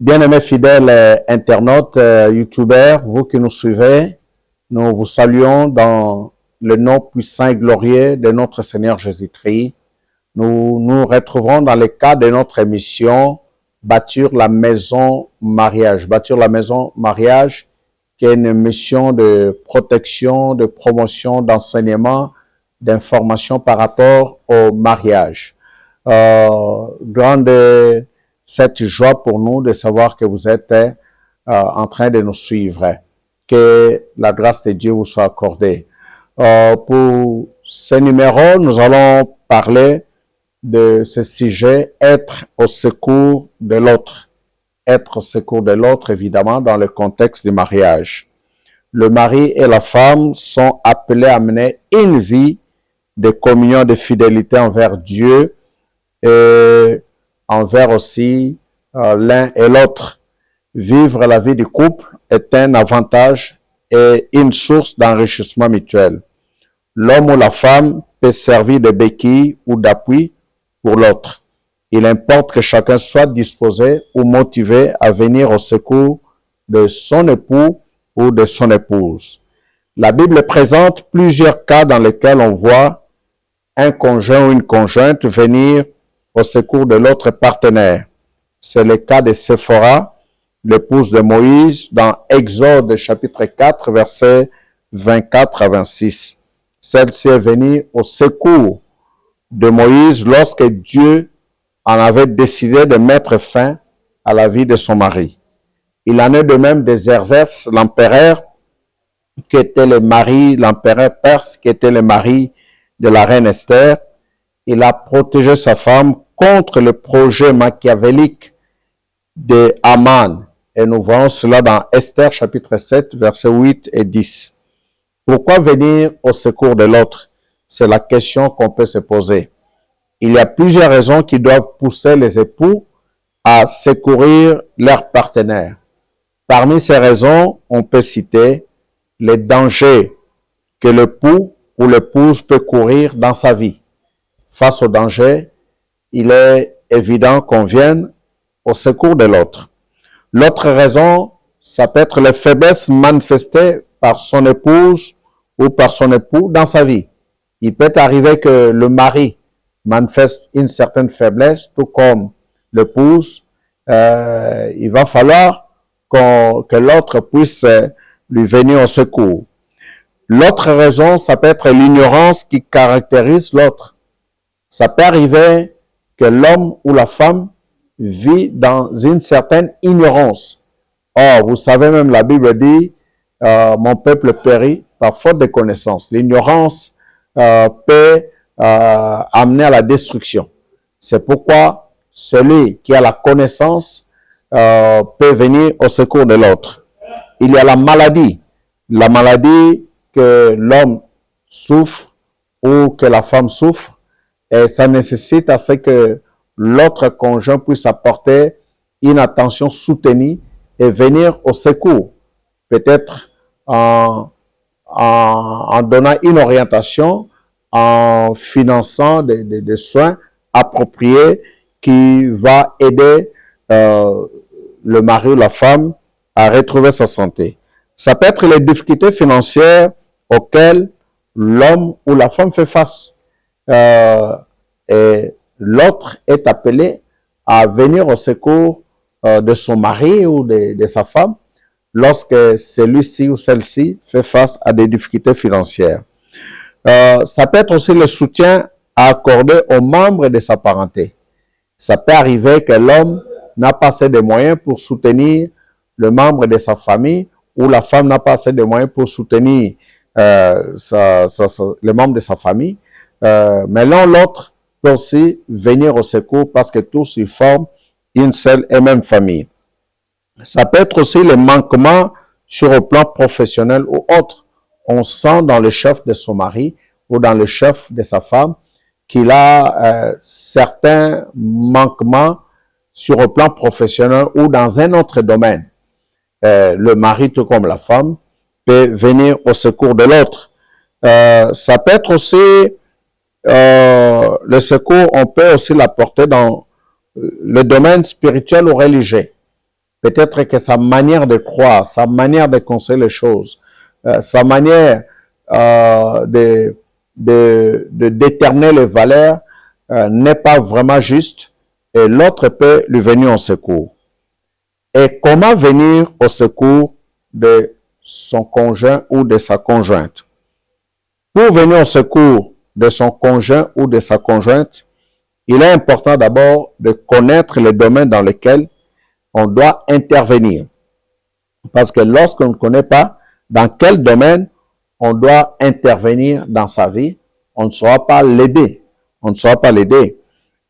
Bien-aimés fidèles internautes, youtubeurs, vous qui nous suivez, nous vous saluons dans le nom puissant et glorieux de notre Seigneur Jésus-Christ. Nous nous retrouverons dans le cadre de notre émission Bâtir la maison mariage. Bâtir la maison mariage, qui est une mission de protection, de promotion, d'enseignement, d'information par rapport au mariage. Grande cette joie pour nous de savoir que vous êtes en train de nous suivre. Que la grâce de Dieu vous soit accordée. Pour ce numéro, nous allons parler de ce sujet, être au secours de l'autre. Être au secours de l'autre, évidemment, dans le contexte du mariage. Le mari et la femme sont appelés à mener une vie de communion, de fidélité envers Dieu et envers aussi l'un et l'autre. Vivre la vie du couple est un avantage et une source d'enrichissement mutuel. L'homme ou la femme peut servir de béquille ou d'appui pour l'autre. Il importe que chacun soit disposé ou motivé à venir au secours de son époux ou de son épouse. La Bible présente plusieurs cas dans lesquels on voit un conjoint ou une conjointe venir au secours de l'autre partenaire. C'est le cas de Séphora, l'épouse de Moïse, dans Exode chapitre 4, versets 24 à 26. Celle-ci est venue au secours de Moïse lorsque Dieu en avait décidé de mettre fin à la vie de son mari. Il en est de même de Xerxès, l'empereur, qui était le mari, l'empereur perse, qui était le mari de la reine Esther. Il a protégé sa femme contre le projet machiavélique de Haman. Et nous voyons cela dans Esther chapitre 7, versets 8 et 10. Pourquoi venir au secours de l'autre? C'est la question qu'on peut se poser. Il y a plusieurs raisons qui doivent pousser les époux à secourir leur partenaire. Parmi ces raisons, on peut citer les dangers que l'époux ou l'épouse peut courir dans sa vie. Face au danger, il est évident qu'on vienne au secours de l'autre. L'autre raison, ça peut être les faiblesses manifestées par son épouse ou par son époux dans sa vie. Il peut arriver que le mari manifeste une certaine faiblesse, tout comme l'épouse. Il va falloir que l'autre puisse lui venir au secours. L'autre raison, ça peut être l'ignorance qui caractérise l'autre. Ça peut arriver que l'homme ou la femme vit dans une certaine ignorance. Or, vous savez même, la Bible dit, mon peuple périt par faute de connaissance. L'ignorance peut amener à la destruction. C'est pourquoi celui qui a la connaissance peut venir au secours de l'autre. Il y a la maladie que l'homme souffre ou que la femme souffre, et ça nécessite à ce que l'autre conjoint puisse apporter une attention soutenue et venir au secours. Peut-être en donnant une orientation, en finançant des soins appropriés qui va aider le mari ou la femme à retrouver sa santé. Ça peut être les difficultés financières auxquelles l'homme ou la femme fait face. Et l'autre est appelé à venir au secours de son mari ou de sa femme lorsque celui-ci ou celle-ci fait face à des difficultés financières. Ça peut être aussi le soutien à accorder aux membres de sa parenté. Ça peut arriver que l'homme n'a pas assez de moyens pour soutenir le membre de sa famille ou la femme n'a pas assez de moyens pour soutenir le membre de sa famille. Mais l'un ou l'autre peut aussi venir au secours parce que tous ils forment une seule et même famille. Ça peut être aussi le manquement sur le plan professionnel ou autre. On sent dans le chef de son mari ou dans le chef de sa femme qu'il a certains manquements sur le plan professionnel ou dans un autre domaine. Le mari, tout comme la femme, peut venir au secours de l'autre. Ça peut être aussi le secours, on peut aussi l'apporter dans le domaine spirituel ou religieux. peut-être que sa manière de croire, sa manière de conseiller les choses, sa manière de déterminer les valeurs n'est pas vraiment juste et l'autre peut lui venir au secours. Et comment venir au secours de son conjoint ou de sa conjointe? Pour venir au secours de son conjoint ou de sa conjointe, il est important d'abord de connaître les domaines dans lesquels on doit intervenir. Parce que lorsqu'on ne connaît pas dans quel domaine on doit intervenir dans sa vie, on ne saura pas l'aider. On ne saura pas l'aider.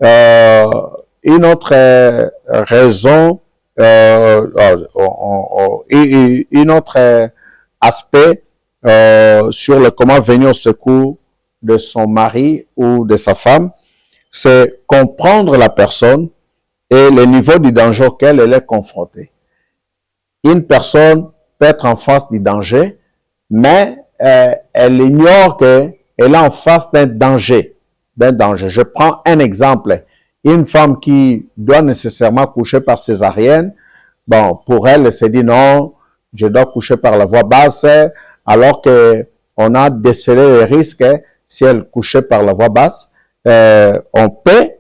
Une autre raison, une autre aspect sur le comment venir au secours de son mari ou de sa femme, c'est comprendre la personne et le niveau du danger auquel elle est confrontée. Une personne peut être en face du danger, mais elle ignore qu'elle est en face d'un danger. Je prends un exemple. Une femme qui doit nécessairement coucher par césarienne, bon, pour elle, elle s'est dit non, je dois coucher par la voie basse, alors que on a décelé les risques si elle couchait par la voie basse. On peut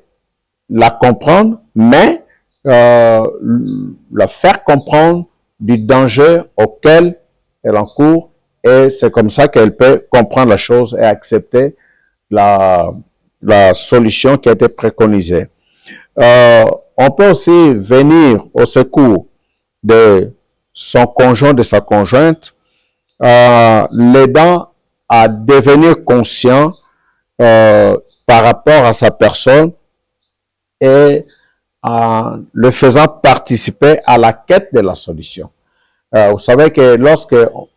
la comprendre, mais la faire comprendre du danger auquel elle encourt, et c'est comme ça qu'elle peut comprendre la chose et accepter la solution qui a été préconisée. On peut aussi venir au secours de son conjoint, de sa conjointe, l'aidant à devenir conscient par rapport à sa personne et en le faisant participer à la quête de la solution. Vous savez que lorsque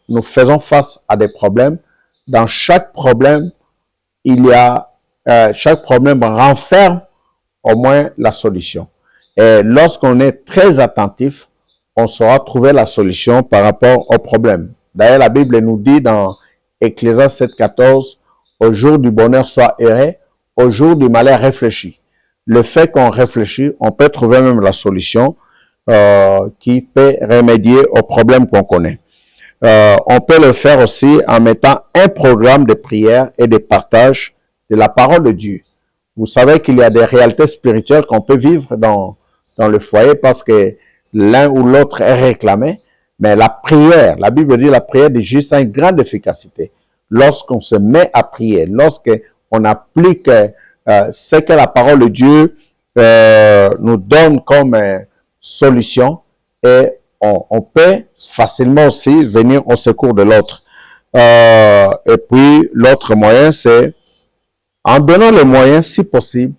nous faisons face à des problèmes, dans chaque problème, chaque problème renferme au moins la solution. Et lorsqu'on est très attentif, on saura trouver la solution par rapport au problème. D'ailleurs, la Bible nous dit dans Ecclésiaste 7,14, au jour du bonheur sois heureux, au jour du malheur réfléchis. Le fait qu'on réfléchit, on peut trouver même la solution qui peut remédier aux problèmes qu'on connaît. On peut le faire aussi en mettant un programme de prière et de partage de la parole de Dieu. Vous savez qu'il y a des réalités spirituelles qu'on peut vivre dans le foyer parce que l'un ou l'autre est réclamé. Mais la prière, la Bible dit la prière de juste a une grande efficacité. Lorsqu'on se met à prier, lorsqu'on applique ce que la parole de Dieu nous donne comme solution, et on peut facilement aussi venir au secours de l'autre. Et puis, l'autre moyen, c'est en donnant les moyens, si possible.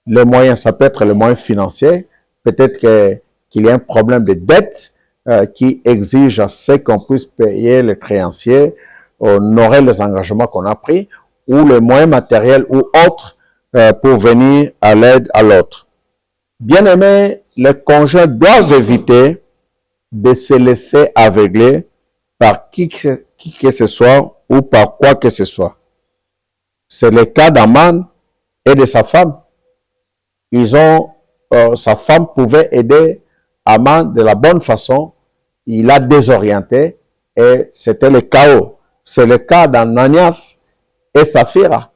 Les moyens, ça peut être les moyens financiers. Peut-être qu'il y a un problème de dette qui exige à ce qu'on puisse payer les créanciers, honorer les engagements qu'on a pris, ou les moyens matériels ou autres pour venir à l'aide à l'autre. Bien aimé, les conjoints doivent éviter de se laisser aveugler par qui que ce soit ou par quoi que ce soit. C'est le cas d'Aman et de sa femme. Sa femme pouvait aider Aman de la bonne façon. Il a désorienté et c'était le chaos. C'est le cas d'Ananias et Saphira.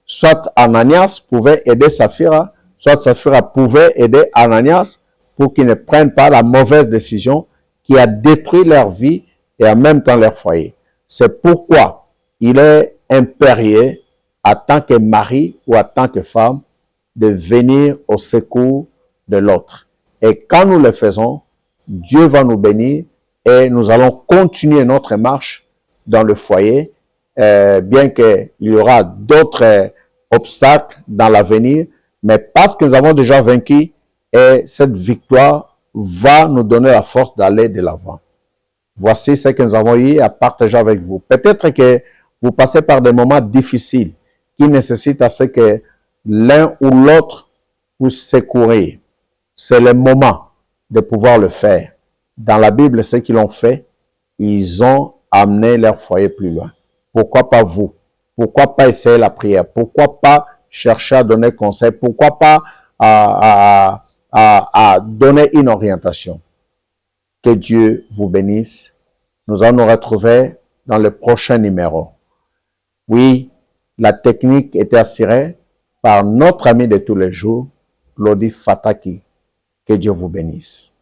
Soit Ananias pouvait aider Saphira, soit Saphira pouvait aider Ananias pour qu'ils ne prennent pas la mauvaise décision qui a détruit leur vie et en même temps leur foyer. C'est pourquoi il est impérieux en tant que mari ou en tant que femme de venir au secours de l'autre. Et quand nous le faisons, Dieu va nous bénir et nous allons continuer notre marche dans le foyer, bien qu'il y aura d'autres obstacles dans l'avenir, mais parce que nous avons déjà vaincu, et cette victoire va nous donner la force d'aller de l'avant. Voici ce que nous avons eu à partager avec vous. Peut-être que vous passez par des moments difficiles qui nécessitent à ce que l'un ou l'autre puisse secourir. C'est le moment de pouvoir le faire. Dans la Bible, ceux qui l'ont fait, ils ont amené leur foyer plus loin. Pourquoi pas vous? Pourquoi pas essayer la prière? Pourquoi pas chercher à donner conseil? Pourquoi pas à donner une orientation? Que Dieu vous bénisse. Nous allons nous retrouver dans le prochain numéro. Oui, la technique était assurée par notre ami de tous les jours, Claudie Fataki. Que Dieu vous bénisse.